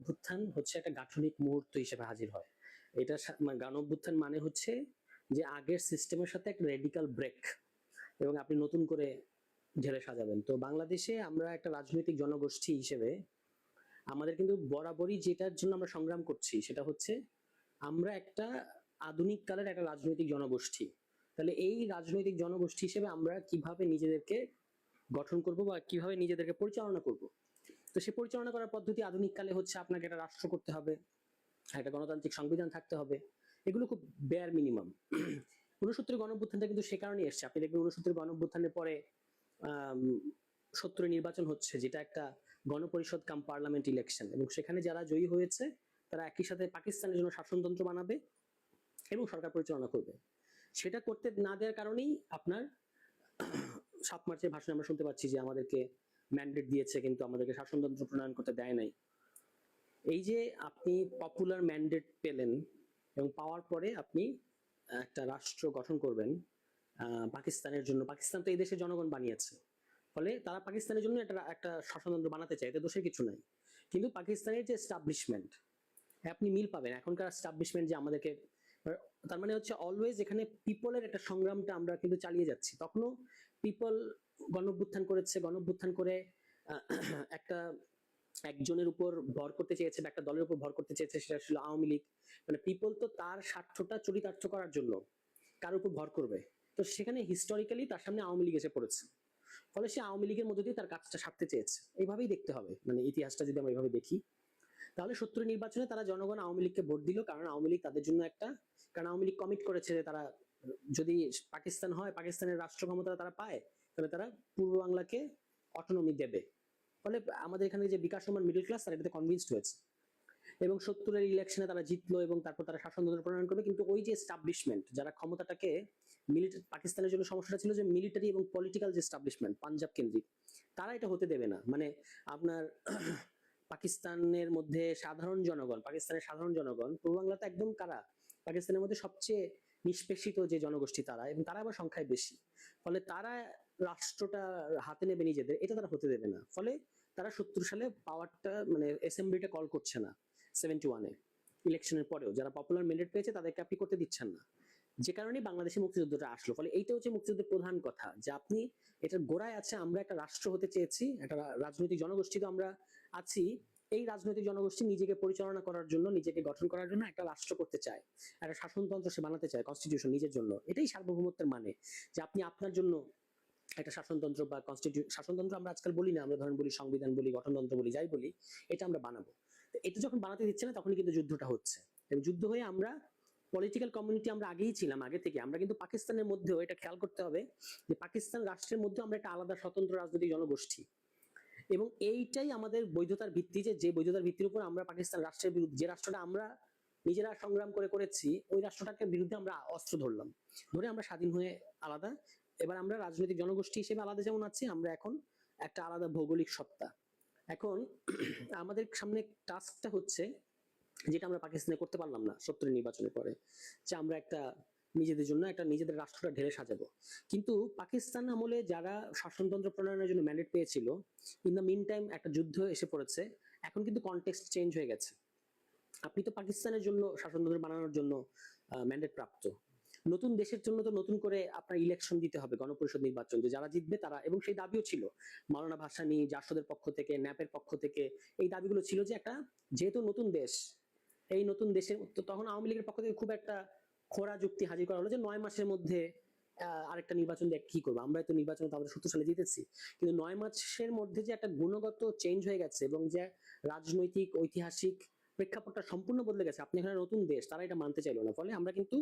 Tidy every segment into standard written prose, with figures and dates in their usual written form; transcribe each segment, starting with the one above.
অভ্যুত্থান হচ্ছে একটা গাঠনিক মুহূর্ত হিসেবে হাজির হয়। গণ অভ্যুত্থান মানে হচ্ছে যে আগের সিস্টেমের সাথে একটা রেডিক্যাল ব্রেক, এবং আপনি নতুন করে ঢেলে সাজাবেন। তো বাংলাদেশে আমরা একটা রাজনৈতিক জনগোষ্ঠী হিসেবে আমাদের কিন্তু বরাবরই যেটার জন্য আমরা সংগ্রাম করছি সেটা হচ্ছে আমরা একটা আধুনিক কালের একটা রাজনৈতিক জনগোষ্ঠী। তাহলে এই রাজনৈতিক জনগোষ্ঠী হিসেবে আমরা কিভাবে নিজেদেরকে গঠন করব বা কিভাবে নিজেদেরকে পরিচালনা করব। তো সেই পরিচালনা করার পদ্ধতি আধুনিক কালে হচ্ছে আপনাকে একটা রাষ্ট্র করতে হবে, একটা গণতান্ত্রিক সংবিধান থাকতে হবে। এগুলো খুব বেয়ার মিনিমাম। 69 গণঅভ্যুত্থানটা কিন্তু সে কারণে এসছে। আপনি দেখবেন 69 গণঅভ্যুত্থানের পরে 70 নির্বাচন হচ্ছে, যেটা একটা গণপরিষদ কাম পার্লামেন্ট ইলেকশন, এবং সেখানে যারা জয়ী হয়েছে তারা একই সাথে পাকিস্তানের জন্য শাসনতন্ত্র বানাবে এবং সরকার পরিচালনা করবে। সেটা করতে না দেওয়ার কারণেই আপনার 7 মার্চের ভাষণে আমরা শুনতে পাচ্ছি যে আমাদেরকে ম্যান্ডেট দিয়েছে কিন্তু আমাদেরকে শাসনতন্ত্র প্রণয়ন করতে দেয় নাই। এই যে আপনি পপুলার ম্যান্ডেট পেলেন এবং পাওয়ার পরে আপনি একটা রাষ্ট্র গঠন করবেন পাকিস্তানের জন্য। পাকিস্তান তো এই দেশের জনগণ বানিয়েছে, ফলে তারা পাকিস্তানের জন্য একটা একটা শাসনতন্ত্র বানাতে চায়, এতে দোষের কিছু নাই। কিন্তু পাকিস্তানের যে এস্টাবলিশমেন্ট, আপনি মিল পাবেন এখনকার এস্টাবলিশমেন্ট যে আমাদেরকে, তার মানে হচ্ছে অলওয়েজ এখানে পিপলের একটা সংগ্রামটা আমরা কিন্তু চালিয়ে যাচ্ছি। তখনও পিপল গণঅভ্যুত্থান করেছে, গণঅভ্যুত্থান করে একটা একজনের উপর ভর করতে চেয়েছে বা একটা দলের উপর ভর করতে চেয়েছে, সেটা ছিল আওয়ামী লীগ। মানে পিপল তো তার স্বার্থটা চরিতার্থ করার জন্য কার উপর ভর করবে? তো সেখানে হিস্টোরিক্যালি তার সামনে আওয়ামী লীগ এসে পড়েছে, ফলে সে আওয়ামী লীগের মধ্যে দিয়ে তার কাজটা সারতে চেয়েছে। এইভাবেই দেখতে হবে, মানে ইতিহাসটা যদি আমরা এইভাবে দেখি। তাহলে 70 নির্বাচনে তারা জনগণ আওয়ামী লীগকে ভোট দিল, কারণ আওয়ামী লীগ তাদের জন্য একটা, কারণ আওয়ামী লীগ কমিট করেছে যে তারা যদি পাকিস্তান হয়, পাকিস্তানের রাষ্ট্র ক্ষমতা তারা পায়, তাহলে তারা পূর্ব বাংলাকে অটোনমি দেবে। ফলে আমাদের এখানে যে বিকাশ রহমান মিডল ক্লাস, তারা এটাতে কনভিন্সড হয়েছে এবং 70-এর ইলেকশনে তারা জিতলো এবং তারপর তারা শাসনতন্ত্র প্রণয়ন করবে। কিন্তু ওই যে এস্টাবলিশমেন্ট যারা ক্ষমতাটাকে, পাকিস্তানের জন্য সমস্যাটা ছিল যে মিলিটারি এবং পলিটিক্যাল যে এস্টাবলিশমেন্ট পাঞ্জাব কেন্দ্রিক, তারা এটা হতে দেবে না। মানে আপনার পাকিস্তানের মধ্যে পাকিস্তানের সাধারণ জনগণ পূর্ব বাংলাতে একদম কারা, পাকিস্তানের মধ্যে সবচেয়ে নিষ্পেষিত যে জনগোষ্ঠী তারা, এবং তারা আবার সংখ্যায় বেশি। ফলে তারা রাষ্ট্রটা হাতে নেবে নিজেদের, এটা তারা হতে দেবে না। ফলে তারা 70 সালে পাওয়ারটা, মানে অ্যাসেম্বলিটা কল করছে না। 71-এ ইলেকশনের পরেও যারা পপুলার ম্যান্ডেট পেয়েছে তাদেরকে আপনি করতে দিচ্ছেন না, যে কারণে বাংলাদেশে মুক্তিযুদ্ধটা আসলো। ফলে এইটা হচ্ছে মুক্তিযুদ্ধের প্রধান কথা, যে আপনি এটার গোড়ায় আছে আমরা একটা রাষ্ট্র হতে চেয়েছি, একটা রাজনৈতিক জনগোষ্ঠী তো আমরা আছি। এই রাজনৈতিক জনগোষ্ঠী নিজেকে পরিচালনা করার জন্য, নিজেকে গঠন করার জন্য একটা রাষ্ট্র করতে চায়, একটা শাসনতন্ত্র সে বানাতে চায়, কনস্টিটিউশন নিজের জন্য। এটাই সার্বভৌমত্বের মানে, যে আপনি আপনার জন্য একটা শাসনতন্ত্র বা শাসনতন্ত্র আমরা আজকাল বলি না, আমরা ধরেন বলি সংবিধান বলি, গঠনতন্ত্র বলি, যাই বলি, এটা আমরা বানাবো। তো এটা যখন বানাতে দিচ্ছে না তখনই কিন্তু যুদ্ধটা হচ্ছে। এবং যুদ্ধ হয়ে আমরা পলিটিক্যাল কমিউনিটি আমরা আগেই ছিলাম, আগে থেকে আমরা কিন্তু পাকিস্তানের মধ্যেও এটা খেয়াল করতে হবে যে পাকিস্তান রাষ্ট্রের মধ্যে আমরা একটা আলাদা স্বতন্ত্র রাজনৈতিক জনগোষ্ঠী, এবং এইটাই আমাদের বৈধতার ভিত্তি, যে বৈধতার ভিত্তির উপর আমরা পাকিস্তান রাষ্ট্রের বিরুদ্ধে, যে রাষ্ট্রটা আমরা নিজেরা সংগ্রাম করে করেছি, ওই রাষ্ট্রটাকে বিরুদ্ধে আমরা অস্ত্র ধরলাম, ধরে আমরা স্বাধীন হয়ে আলাদা। এবার আমরা রাজনৈতিক জনগোষ্ঠী হিসেবে আলাদা যেমন আছি, আমরা এখন একটা আলাদা ভৌগোলিক সত্তা। এখন আমাদের সামনে টাস্কটা হচ্ছে যেটা আমরা পাকিস্তানে করতে পারলাম না 70 নির্বাচনের পরে, যে আমরা একটা নিজেদের জন্য একটা নিজেদের রাষ্ট্রটা ঢেলে সাজাবো। কিন্তু পাকিস্তান আমলে যারা শাসনতন্ত্র প্রণয়নের জন্য ম্যান্ডেট পেয়েছিল, ইন দ্য মিন টাইম একটা যুদ্ধ এসে পড়েছে। এখন কিন্তু কনটেক্সট চেঞ্জ হয়ে গেছে। আপনি তো পাকিস্তানের জন্য শাসনতন্ত্র বানানোর জন্য ম্যান্ডেট প্রাপ্ত, নতুন দেশের জন্য তো নতুন করে আপনার ইলেকশন দিতে হবে, গণপরিষদ নির্বাচন, যে যারা জিতবে তারা, এবং সেই দাবিও ছিল মাওলানা ভাসানী, জাসদের পক্ষ থেকে, ন্যাপের পক্ষ থেকে। এই দাবিগুলো ছিল যে একটা, যেহেতু নতুন দেশ, এই নতুন দেশের তো তখন আওয়ামী লীগের পক্ষ থেকে খুব একটা খোঁড়া যুক্তি হাজির করা হলো যে 9 মাসের মধ্যে আরেকটা নির্বাচন দিয়ে কি করবো, আমরা তো নির্বাচন তো আমাদের 70 সালে জিতেছি। কিন্তু 9 মাসের মধ্যে যে একটা গুণগত চেঞ্জ হয়ে গেছে এবং যে রাজনৈতিক ঐতিহাসিক প্রেক্ষাপটটা সম্পূর্ণ বদলে গেছে, আপনি এখানে নতুন দেশ, তারা এটা মানতে চাইলো না। ফলে আমরা কিন্তু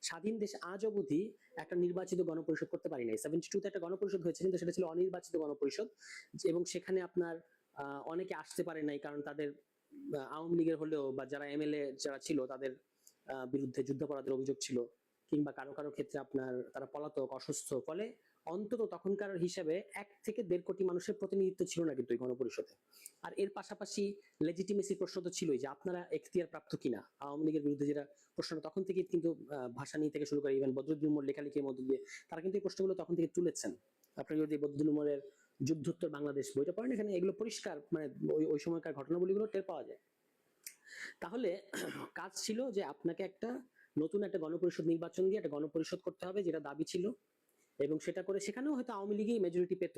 স্বাধীন দেশ আজ অবধি একটা নির্বাচিত গণপরিষদ করতে পারি নাই। 72-তে একটা গণপরিষদ হয়েছে, কিন্তু সেটা ছিল অনির্বাচিত গণপরিষদ, এবং সেখানে আপনার অনেকে আসতে পারে নাই, কারণ তাদের আওয়ামী লীগের হলেও বা যারা এমএলএ যারা ছিল তাদের বিরুদ্ধে যুদ্ধাপরাধের অভিযোগ ছিল, কিংবা কারো কারো ক্ষেত্রে আপনার তারা পলাতক, অসুস্থ। ফলে অন্তত তখনকার হিসাবে 1 থেকে 1.5 কোটি মানুষের প্রতিনিধিত্ব ছিল না কিন্তু এই গণপরিষদে। আর এর পাশাপাশি লেজিটিমেসি প্রশ্ন তো ছিলই, যে আপনারা এখতিয়ার প্রাপ্ত কিনা। আওয়ামী লীগের বিরুদ্ধে যেটা প্রশ্ন তখন থেকে কিন্তু ভাসানী থেকে শুরু করে ইভেন বদরুদ্দীন উমর লেখালেখির মধ্যে দিয়ে তারা কিন্তু এই প্রশ্নগুলো তখন থেকে তুলেছেন। আপনি যদি বদরুদ্দীন উমরের যুদ্ধোত্তর বাংলাদেশ বইটা পড়েন, এখানে এগুলো পরিষ্কার, মানে ওই ওই সময়কার ঘটনাবলীগুলো টের পাওয়া যায়। তাহলে কাজ ছিল যে আপনাকে একটা নতুন একটা গণপরিষদ নির্বাচন দিয়ে একটা গণপরিষদ করতে হবে, যেটা দাবি ছিল, এবং সেটা করে সেখানেও হয়তো আওয়ামী লীগই মেজরিটি পেত,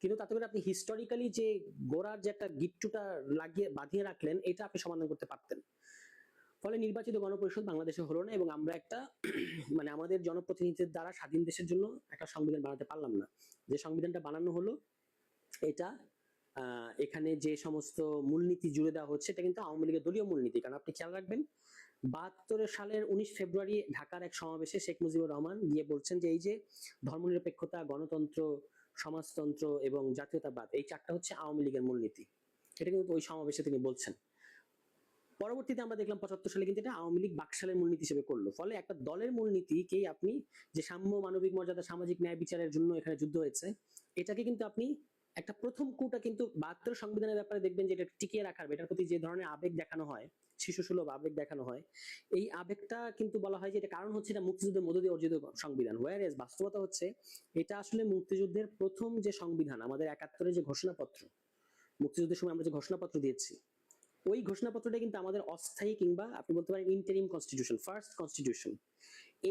কিন্তু তাতে করে আপনি হিস্টোরিক্যালি যে গোড়ার যে একটা গিট্টুটা লাগিয়ে বাঁধিয়ে রাখলেন, এটা আপনি সমাধান করতে পারতেন। ফলে নির্বাচিত গণপরিষদ বাংলাদেশে হলো না, এবং আমরা একটা মানে আমাদের জনপ্রতিনিধিদের দ্বারা স্বাধীন দেশের জন্য একটা সংবিধান বানাতে পারলাম না। যে সংবিধানটা বানানো হলো, এটা এখানে যে সমস্ত মূলনীতি জুড়ে দেওয়া হচ্ছে, এটা কিন্তু আওয়ামী লীগের দলীয় মূলনীতি। কারণ আপনি খেয়াল রাখবেন, 72 সালের 19 ফেব্রুয়ারি ঢাকার এক সমাবেশে শেখ মুজিবুর রহমান গিয়ে বলছেন যে এই যে ধর্মনিরপেক্ষতা, গণতন্ত্র, সমাজতন্ত্র এবং জাতীয়তাবাদ, এই চারটা হচ্ছে আওয়ামী লীগের মূলনীতি। এটা কিন্তু ওই সমাবেশে তিনি বলছেন। পরবর্তীতে আমরা দেখলাম 75 সালে কিন্তু এটা আওয়ামী লীগ বাকশালের মূলনীতি হিসেবে করলো। ফলে একটা দলের মূলনীতিকেই আপনি, যে সাম্য, মানবিক মর্যাদা, সামাজিক ন্যায় বিচারের জন্য এখানে যুদ্ধ হয়েছে, এটাকে কিন্তু আপনি একটা প্রথম কুটা কিন্তু 72 সংবিধানের ব্যাপারে দেখবেন যে এটা টিকিয়ে রাখার, এটার প্রতি যে ধরনের আবেগ দেখানো হয়, শিশু সুলভ আবেগ দেখানো হয়, এই আবেগটা কিন্তু বলা হয় যে এটা কারণ হচ্ছে এটা মুক্তিযুদ্ধের মধ্য দিয়ে অর্জিত সংবিধান। হোয়ার বাস্তবতা হচ্ছে এটা আসলে মুক্তিযুদ্ধের প্রথম যে সংবিধান, আমাদের 71-এর যে ঘোষণাপত্র, মুক্তিযুদ্ধের সময় আমরা যে ঘোষণাপত্র দিয়েছি, ওই ঘোষণাপত্রটা কিন্তু আমাদের অস্থায়ী কিংবা আপনি বলতে পারেন ইন্টারিম কনস্টিটিউশন, ফার্স্ট কনস্টিটিউশন।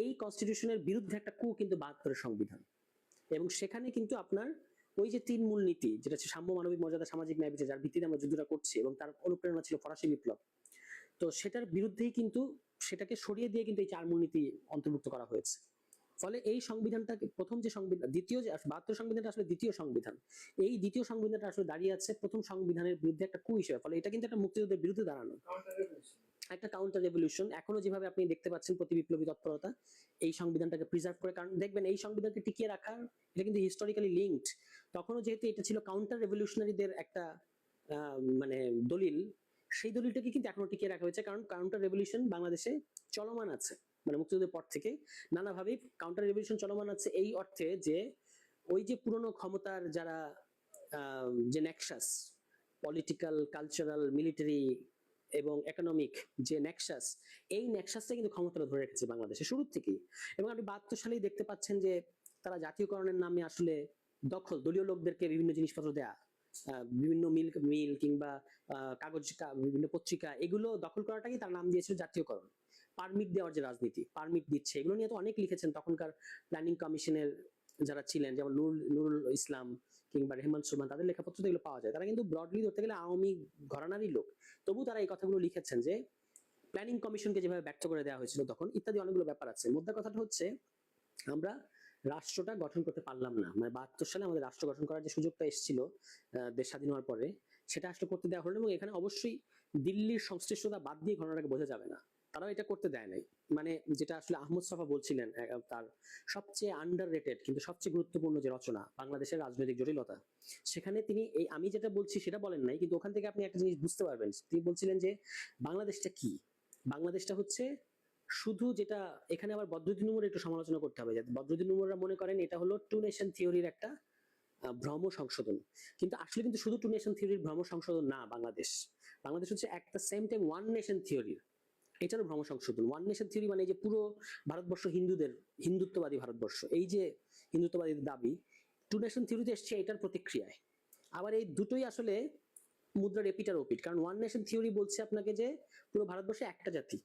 এই কনস্টিটিউশনের বিরুদ্ধে একটা কু কিন্তু 72-এর সংবিধান। এবং সেখানে কিন্তু আপনার ওই যে 3 মূলনীতি, যেটা হচ্ছে সাম্য, মানবিক মর্যাদা, সামাজিক ন্যায় বিচার, যার ভিত্তিতে আমরা যুদ্ধটা করছি, এবং তার অনুপ্রেরণা ছিল ফরাসি বিপ্লব, তো সেটার বিরুদ্ধেই কিন্তু সেটাকে সরিয়ে দিয়ে কিন্তু এই 4 মূলনীতি অন্তর্ভুক্ত করা হয়েছে। ফলে এই সংবিধানটা প্রথম যে সংবিধান, দ্বিতীয় যে 72 সংবিধানটা আসলে দ্বিতীয় সংবিধান, এই দ্বিতীয় সংবিধানটা আসলে দাঁড়িয়ে আছে প্রথম সংবিধানের বিরুদ্ধে একটা কু হিসেবে। ফলে এটা কিন্তু একটা মুক্তিযুদ্ধের বিরুদ্ধে দাঁড়ানো, একটা কাউন্টার রেভলিউশন। এখনো যেভাবে আপনি দেখতে পাচ্ছেন প্রতি বিপ্লবী তৎপরতা এই সংবিধানটাকে প্রিজার্ভ করে, কারণ দেখবেন এই সংবিধানকে টিকিয়ে রাখার, এটা কিন্তু হিস্টোরিক্যালি লিঙ্কড। তখনও যেহেতু এটা ছিল কাউন্টার রেভলিউশনারিদের একটা মানে দলিল, সেই দলিলটাকে কিন্তু এখনো টিকিয়ে রাখা হয়েছে, কারণ কাউন্টার রেভলিউশন বাংলাদেশে চলমান আছে। মানে মুক্তিযুদ্ধের পর থেকে নানাভাবে কাউন্টার রেভলিউশন চলমান আছে, এই অর্থে যে ওই যে পুরনো ক্ষমতার যারা যে নেক্সাস, পলিটিক্যাল, কালচারাল, মিলিটারি এবং ইকোনমিক যে নেক্সাস, এই নেক্সাসটা কিন্তু ক্ষমতাটা ধরে রেখেছে বাংলাদেশে শুরু থেকেই। এবং আপনি 72 সালেই দেখতে পাচ্ছেন যে তারা জাতীয়করণের নামে আসলে দখল, দলীয় লোকদেরকে বিভিন্ন জিনিসপত্র দেয়া, বিভিন্ন মিল মিল কিংবা কাগজ, বিভিন্ন পত্রিকা, এগুলো দখল করাটাকে তার নাম দিয়েছিল জাতীয়করণ। পারমিট দেওয়ার যে রাজনীতি, পারমিট দিচ্ছে, এগুলো নিয়ে তো অনেক লিখেছেন তখনকার প্ল্যানিং কমিশনের যারা ছিলেন, যেমন নুরুল ইসলাম কিংবা রেহমান সুলমান, তাদের লেখাপত্র এগুলো পাওয়া যায়। তারা কিন্তু ব্রডলি ধরতে গেলে আওয়ামী ঘরানারই লোক, তবু তারা এই কথাগুলো লিখেছেন যে প্ল্যানিং কমিশনকে যেভাবে ব্যর্থ করে দেওয়া হয়েছিল তখন, ইত্যাদি অনেকগুলো ব্যাপার আছে। মুদ্রা কথাটা হচ্ছে আমরা রাষ্ট্রটা গঠন করতে পারলাম না। মানে 72 সালে আমাদের রাষ্ট্র গঠন করার যে সুযোগটা এসেছিল দেশ স্বাধীন হওয়ার পরে, সেটা আসলে করতে দেওয়া হলো। এবং এখানে অবশ্যই দিল্লির সংশ্লিষ্টতা বাদ দিয়ে ঘটনাটাকে বোঝা যাবে না, তারাও এটা করতে দেয় নাই। মানে যেটা আসলে আহমদ সাফা বলছিলেন, তার সবচেয়ে আন্ডার রেটেড কিন্তু সবচেয়ে গুরুত্বপূর্ণ যে রচনা বাংলাদেশের রাজনৈতিক জটিলতা, সেখানে তিনি এই আমি যেটা বলছি সেটা বলেন নাই, কিন্তু ওখান থেকে আপনি একটা জিনিস বুঝতে পারবেন। তিনি বলছিলেন যে বাংলাদেশটা কি, বাংলাদেশটা হচ্ছে শুধু যেটা, এখানে আবার বদরুদ্দীন উমর একটু সমালোচনা করতে হবে। বদরুদ্দীন উমররা মনে করেন এটা হলো টু নেশন থিওরির একটা ভ্রম সংশোধন, কিন্তু আসলে কিন্তু শুধু টু নেশন থিওরির ভ্রম সংশোধন না। বাংলাদেশ বাংলাদেশ হচ্ছে at the same time one nation থিওরির, এটারও ভ্রম সংশোধন। ওয়ান নেশন থিওরি মানে এই যে পুরো ভারতবর্ষ হিন্দুদের, হিন্দুত্ববাদী ভারতবর্ষ, এই যে হিন্দুত্ববাদী দাবি, টু নেশন থিওরিতে এসছে এটার প্রতিক্রিয়ায়। আবার এই দুটোই আসলে মুদ্রার এপিটার ওপিট, কারণ ওয়ান নেশন থিওরি বলছে আপনাকে যে পুরো ভারতবর্ষে একটা জাতি,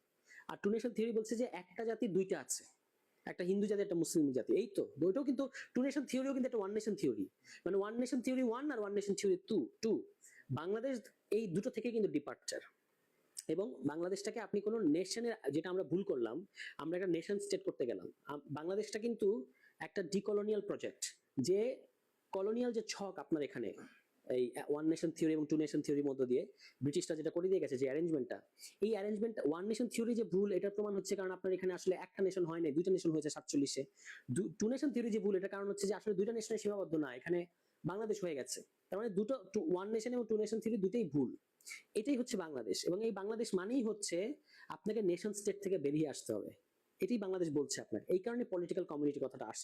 আর টু নেশন থিওরি বলছে যে একটা জাতি দুইটা আছে, একটা হিন্দু জাতি, একটা মুসলিম জাতি। এই তো দুইটাও কিন্তু, টু নেশন থিওরিও কিন্তু একটা ওয়ান নেশন থিওরি, মানে ওয়ান নেশন থিওরি ওয়ান আর one nation theory two. Bangladesh এই দুটো থেকে কিন্তু ডিপার্চার। এবং বাংলাদেশটাকে আপনি কোনো নেশনের, যেটা আমরা ভুল করলাম, আমরা একটা নেশন স্টেট করতে গেলাম। বাংলাদেশটা কিন্তু একটা ডিকলোনিয়াল প্রজেক্ট, যে কলোনিয়াল যে ছক আপনার এখানে এই ওয়ান নেশন থিওরি এবং টু নেশন থিওরির মধ্য দিয়ে ব্রিটিশরা যেটা করে দিয়ে গেছে, যে অ্যারেঞ্জমেন্টটা, এই অ্যারেঞ্জমেন্ট ওয়ান নেশন থিওরি যে ভুল, এটার প্রমাণ হচ্ছে কারণ আপনার এখানে আসলে একটা নেশন হয় না, দুইটা নেশন হয়েছে 47-এ। টু নেশন থিওরি যে ভুল, এটা কারণ হচ্ছে যে আসলে দুইটা নেশনে সীমাবদ্ধ না, এখানে বাংলাদেশ হয়ে গেছে। তার মানে দুটো, ওয়ান নেশন এবং টু নেশন থিওরি দুটোই ভুল। এটাই হচ্ছে বাংলাদেশ, এবং এই বাংলাদেশ মানেই হচ্ছে আপনাকে নেশন স্টেট থেকে বেরিয়ে আসতে হবে, এটাই বাংলাদেশ বলছে আপনাকে। এই কারণে পলিটিক্যাল কমিউনিটি কথাটা আসছে।